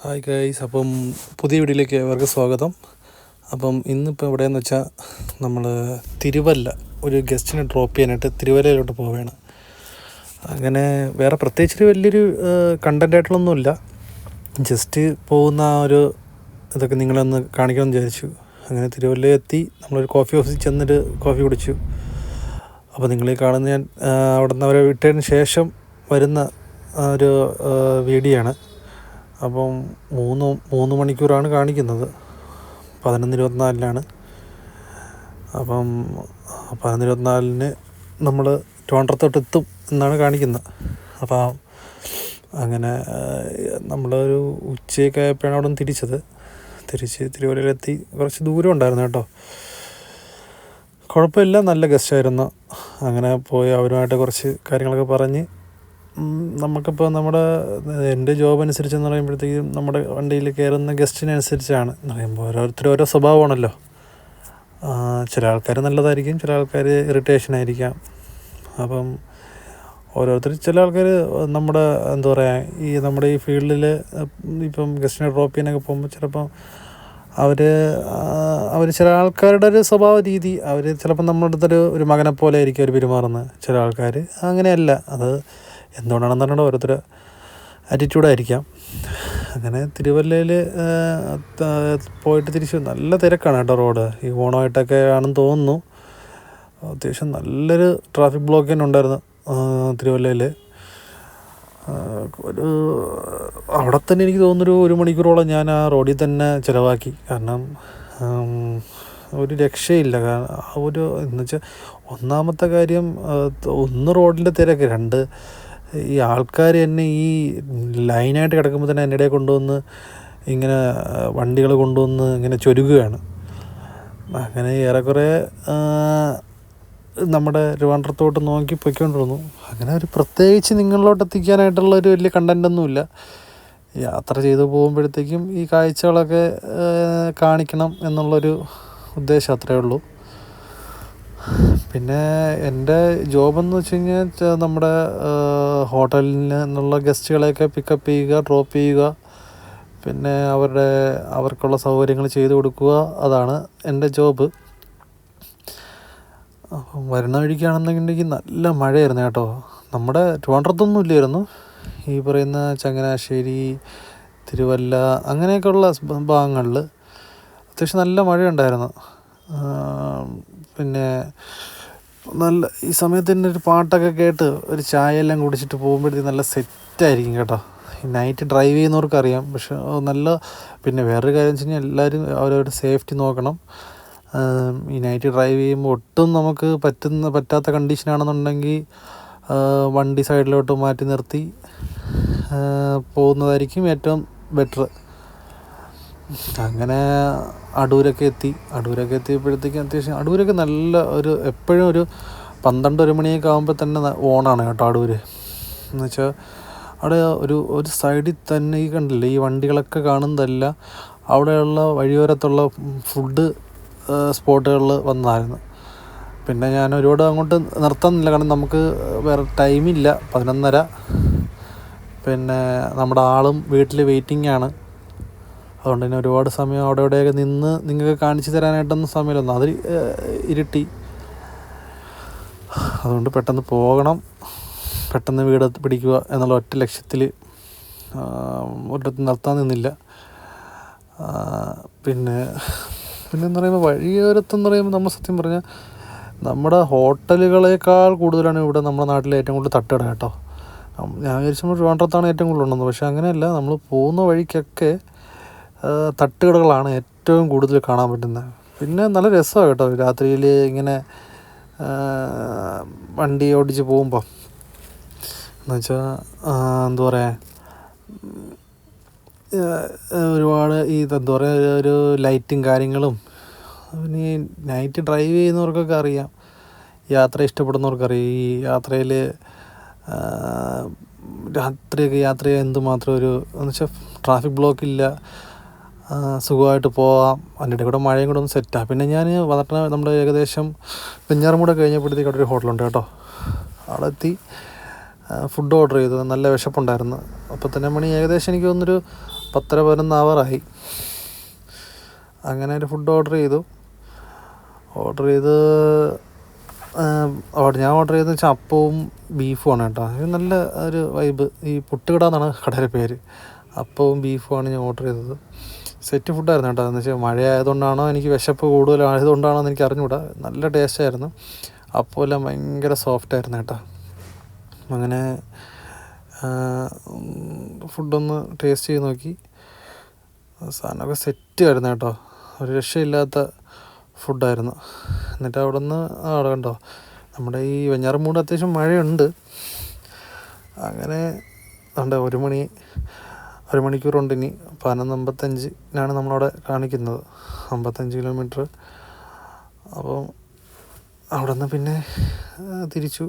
Hi guys, അപ്പം പുതിയ വീഡിയോയിലേക്ക് അവർക്ക് സ്വാഗതം. അപ്പം ഇന്നിപ്പോൾ എവിടെയെന്ന് വെച്ചാൽ നമ്മൾ തിരുവല്ല ഒരു ഗസ്റ്റിനെ ഡ്രോപ്പ് ചെയ്യാനായിട്ട് തിരുവല്ലയിലോട്ട് പോവുകയാണ്. അങ്ങനെ വേറെ പ്രത്യേകിച്ചൊരു വലിയൊരു കണ്ടൻ്റ് ആയിട്ടുള്ളൊന്നുമില്ല, ജസ്റ്റ് പോകുന്ന ആ ഒരു ഇതൊക്കെ നിങ്ങളൊന്ന് കാണിക്കണമെന്ന് വിചാരിച്ചു. അങ്ങനെ തിരുവല്ലയിൽ എത്തി നമ്മളൊരു കോഫി ഹൗസിൽ ചെന്നിട്ട് കോഫി കുടിച്ചു. അപ്പോൾ നിങ്ങളീ കാണുന്ന ഞാൻ അവിടെ നിന്ന് അവരെ വിട്ടതിന് ശേഷം വരുന്ന ഒരു വീഡിയോ ആണ്. അപ്പം മൂന്ന് മണിക്കൂറാണ് കാണിക്കുന്നത്, 11:24 അപ്പം 11:24 നമ്മൾ ട്രിവാൻഡ്രത്തോട്ട് എത്തും എന്നാണ് കാണിക്കുന്നത്. അപ്പം അങ്ങനെ നമ്മളൊരു ഉച്ചയൊക്കെ ആയപ്പോഴാണ് അവിടെ നിന്ന് തിരിച്ച് തിരുവല്ലയിലെത്തി. കുറച്ച് ദൂരം ഉണ്ടായിരുന്നു കേട്ടോ, കുഴപ്പമില്ല, നല്ല ഗസ്റ്റായിരുന്നു. അങ്ങനെ പോയി അവരുമായിട്ട് കുറച്ച് കാര്യങ്ങളൊക്കെ പറഞ്ഞ് നമുക്കിപ്പോൾ എൻ്റെ ജോബ് അനുസരിച്ചെന്ന് പറയുമ്പോഴത്തേക്കും നമ്മുടെ വണ്ടിയിൽ കയറുന്ന ഗസ്റ്റിനനുസരിച്ചാണ് എന്ന് പറയുമ്പോൾ ഓരോരുത്തരും ഓരോ സ്വഭാവമാണല്ലോ. ചില ആൾക്കാർ നല്ലതായിരിക്കും, ചില ആൾക്കാർ ഇറിറ്റേഷനായിരിക്കാം. അപ്പം ചില ആൾക്കാർ നമ്മുടെ നമ്മുടെ ഈ ഫീൽഡിൽ ഇപ്പം ഗസ്റ്റിനെ ഡ്രോപ്പ് ചെയ്യാനൊക്കെ പോകുമ്പോൾ ചിലപ്പം അവർ ചില ആൾക്കാരുടെ ഒരു സ്വഭാവ രീതി, അവർ ചിലപ്പം നമ്മുടെ അടുത്തൊരു ഒരു മകനെ പോലെ ആയിരിക്കും അവർ പെരുമാറുന്നത്. ചില ആൾക്കാർ അങ്ങനെയല്ല, അത് എന്തുകൊണ്ടാണെന്ന് പറഞ്ഞാൽ ഓരോരുത്തർ ആറ്റിറ്റ്യൂഡായിരിക്കാം. അങ്ങനെ തിരുവല്ലയിൽ പോയിട്ട് തിരിച്ചു. നല്ല തിരക്കാണ് കേട്ടോ റോഡ്, ഈ ഓണമായിട്ടൊക്കെ ആണെന്ന് തോന്നുന്നു. അത്യാവശ്യം നല്ലൊരു ട്രാഫിക് ബ്ലോക്ക് തന്നെ ഉണ്ടായിരുന്നു തിരുവല്ലയിൽ. അവിടെ തന്നെ എനിക്ക് തോന്നുന്നൊരു 1 മണിക്കൂറോളം ഞാൻ ആ റോഡിൽ തന്നെ ചിലവാക്കി. കാരണം ഒരു രക്ഷയില്ല. കാരണം എന്ന് വെച്ചാൽ ഒന്നാമത്തെ കാര്യം, ഒന്ന് റോഡിൻ്റെ തിരക്ക്, 2 ഈ ആൾക്കാർ തന്നെ ഈ ലൈനായിട്ട് കിടക്കുമ്പോൾ തന്നെ എൻ്റെ ഇടയിൽ കൊണ്ടുവന്ന് ഇങ്ങനെ വണ്ടികൾ കൊണ്ടുവന്ന് ഇങ്ങനെ ചൊരുകുകയാണ്. അങ്ങനെ ഏറെക്കുറെ നമ്മുടെ ട്രിവാൻഡ്രത്തോട്ട് നോക്കി പൊയ്ക്കൊണ്ടിരുന്നു. അങ്ങനെ ഒരു പ്രത്യേകിച്ച് നിങ്ങളിലോട്ട് എത്തിക്കാനായിട്ടുള്ളൊരു വലിയ കണ്ടൻ്റൊന്നുമില്ല. യാത്ര ചെയ്ത് പോകുമ്പോഴത്തേക്കും ഈ കാഴ്ചകളൊക്കെ കാണിക്കണം എന്നുള്ളൊരു ഉദ്ദേശം അത്രയേ ഉള്ളൂ. പിന്നെ എൻ്റെ ജോബെന്ന് വെച്ച് കഴിഞ്ഞാൽ നമ്മുടെ ഹോട്ടലിൽ നിന്നുള്ള ഗസ്റ്റുകളെയൊക്കെ പിക്കപ്പ് ചെയ്യുക, ഡ്രോപ്പ് ചെയ്യുക, പിന്നെ അവർക്കുള്ള സൗകര്യങ്ങൾ ചെയ്തു കൊടുക്കുക, അതാണ് എൻ്റെ ജോബ്. അപ്പം വരുന്ന വഴിക്കാണെന്നുണ്ടെങ്കിൽ നല്ല മഴയായിരുന്നു കേട്ടോ. നമ്മുടെ ട്രിവാൻഡ്രത്തൊന്നും ഇല്ലായിരുന്നു, ഈ പറയുന്ന ചങ്ങനാശ്ശേരി, തിരുവല്ല അങ്ങനെയൊക്കെയുള്ള ഭാഗങ്ങളിൽ അത്യാവശ്യം നല്ല മഴയുണ്ടായിരുന്നു. പിന്നെ ഈ സമയത്ത് തന്നെ ഒരു പാട്ടൊക്കെ കേട്ട് ഒരു ചായ എല്ലാം കുടിച്ചിട്ട് പോകുമ്പോഴത്തേക്ക് നല്ല സെറ്റായിരിക്കും കേട്ടോ. ഈ നൈറ്റ് ഡ്രൈവ് ചെയ്യുന്നവർക്കറിയാം. പക്ഷെ പിന്നെ വേറൊരു കാര്യം വെച്ച് കഴിഞ്ഞാൽ എല്ലാവരും അവരവരുടെ സേഫ്റ്റി നോക്കണം. ഈ നൈറ്റ് ഡ്രൈവ് ചെയ്യുമ്പോൾ ഒട്ടും നമുക്ക് പറ്റാത്ത കണ്ടീഷനാണെന്നുണ്ടെങ്കിൽ വണ്ടി സൈഡിലോട്ട് മാറ്റി നിർത്തി പോകുന്നതായിരിക്കും ഏറ്റവും ബെറ്റർ. അങ്ങനെ അടൂരൊക്കെ എത്തിയപ്പോഴത്തേക്കും അത്യാവശ്യം അടൂരൊക്കെ നല്ല എപ്പോഴും ഒരു 12-1 മണിയൊക്കെ ആകുമ്പോൾ തന്നെ ഓണാണ് കേട്ടോ അടൂർ. എന്ന് വെച്ചാൽ അവിടെ ഒരു സൈഡിൽ തന്നെ ഈ കണ്ടില്ലേ, ഈ വണ്ടികളൊക്കെ കാണുന്നതല്ല, അവിടെയുള്ള വഴിയോരത്തുള്ള ഫുഡ് സ്പോട്ടുകളിൽ വന്നായിരുന്നു. പിന്നെ ഞാൻ ഒരുപാട് അങ്ങോട്ട് നിർത്തുന്നില്ല, കാരണം നമുക്ക് വേറെ ടൈമില്ല, 11:30. പിന്നെ നമ്മുടെ ആളും വീട്ടിൽ വെയിറ്റിംഗ് ആണ്. അതുകൊണ്ട് തന്നെ ഒരുപാട് സമയം അവിടെ ഇവിടെയൊക്കെ നിന്ന് നിങ്ങൾക്ക് കാണിച്ചു തരാനായിട്ടൊന്നും സമയമൊന്നും, അത് ഇരുട്ടി. അതുകൊണ്ട് പെട്ടെന്ന് പോകണം, പെട്ടെന്ന് വീട് പിടിക്കുക എന്നുള്ള ഒറ്റ ലക്ഷ്യത്തിൽ ഒരിടത്ത് നിർത്താൻ നിന്നില്ല. പിന്നെന്ന് പറയുമ്പോൾ വഴിയോരത്തെന്ന് പറയുമ്പോൾ നമ്മൾ സത്യം പറഞ്ഞാൽ നമ്മുടെ ഹോട്ടലുകളേക്കാൾ കൂടുതലാണ് ഇവിടെ നമ്മുടെ നാട്ടിൽ ഏറ്റവും കൂടുതൽ തട്ടുകട കേട്ടോ. ഞാൻ വിചാരിച്ചു നമ്മൾ ട്രിവാൻഡ്രത്താണ് ഏറ്റവും കൂടുതൽ ഉണ്ടെന്ന്, പക്ഷേ അങ്ങനെയല്ല. നമ്മൾ പോകുന്ന വഴിക്കൊക്കെ തട്ടുകടകളാണ് ഏറ്റവും കൂടുതൽ കാണാൻ പറ്റുന്നത്. പിന്നെ നല്ല രസമാണ് കേട്ടോ രാത്രിയിൽ ഇങ്ങനെ വണ്ടി ഓടിച്ച് പോകുമ്പോൾ. എന്നുവെച്ചാൽ ഒരുപാട് ഒരു ലൈറ്റും കാര്യങ്ങളും. പിന്നെ ഈ നൈറ്റ് ഡ്രൈവ് ചെയ്യുന്നവർക്കൊക്കെ അറിയാം, യാത്ര ഇഷ്ടപ്പെടുന്നവർക്കറിയാം, ഈ യാത്രയിൽ രാത്രിയൊക്കെ യാത്ര ചെയ്യാൻ എന്തുമാത്രം എന്ന് വെച്ചാൽ ട്രാഫിക് ബ്ലോക്കില്ല, സുഖമായിട്ട് പോകാം. അതിൻ്റെ കൂടെ മഴയും കൂടെ ഒന്ന് സെറ്റാണ്. പിന്നെ ഞാൻ വന്നിട്ട് നമ്മുടെ ഏകദേശം വെഞ്ഞാറമൂട് കഴിഞ്ഞപ്പോഴത്തേക്ക് അവിടെ ഒരു ഹോട്ടലുണ്ട് കേട്ടോ. അവിടെ എത്തി. ഫുഡ് ഓർഡർ ചെയ്തു. നല്ല വിശപ്പുണ്ടായിരുന്നു. അപ്പോൾ തന്നെ മണി ഏകദേശം എനിക്ക് തോന്നുന്നൊരു 10:30-11 ആവാറായി. അങ്ങനെ ഒരു ഫുഡ് ഓർഡർ ചെയ്ത് ഞാൻ ഓർഡർ ചെയ്തെന്ന് വെച്ചാൽ അപ്പവും ബീഫുമാണ് കേട്ടോ. ഇത് നല്ല ഒരു വൈബ്. ഈ പുട്ടുകട എന്നാണ് കടയുടെ പേര്. അപ്പവും ബീഫുമാണ് ഞാൻ ഓർഡർ ചെയ്തത്. സെറ്റ് ഫുഡായിരുന്നു കേട്ടോ. എന്ന് വെച്ചാൽ മഴ ആയതുകൊണ്ടാണോ എനിക്ക് വിശപ്പ് കൂടുതലായതുകൊണ്ടാണോ എന്ന് എനിക്ക് അറിഞ്ഞുകൂടാ. നല്ല ടേസ്റ്റായിരുന്നു. അപ്പോൾ എല്ലാം ഭയങ്കര സോഫ്റ്റായിരുന്നു കേട്ടോ. അങ്ങനെ ഫുഡൊന്ന് ടേസ്റ്റ് ചെയ്ത് നോക്കി. സാധനമൊക്കെ സെറ്റായിരുന്നു കേട്ടോ. ഒരു രക്ഷയില്ലാത്ത ഫുഡായിരുന്നു. എന്നിട്ട് അവിടെ കണ്ടോ, നമ്മുടെ ഈ വെഞ്ഞാറമൂട് അത്യാവശ്യം മഴയുണ്ട്. അങ്ങനെ ഉണ്ട് 1 മണിക്കൂറുണ്ട് ഇനി. 11:55 നമ്മളവിടെ കാണിക്കുന്നത്, 55 കിലോമീറ്റർ. അപ്പം അവിടെ നിന്ന് പിന്നെ തിരിച്ചു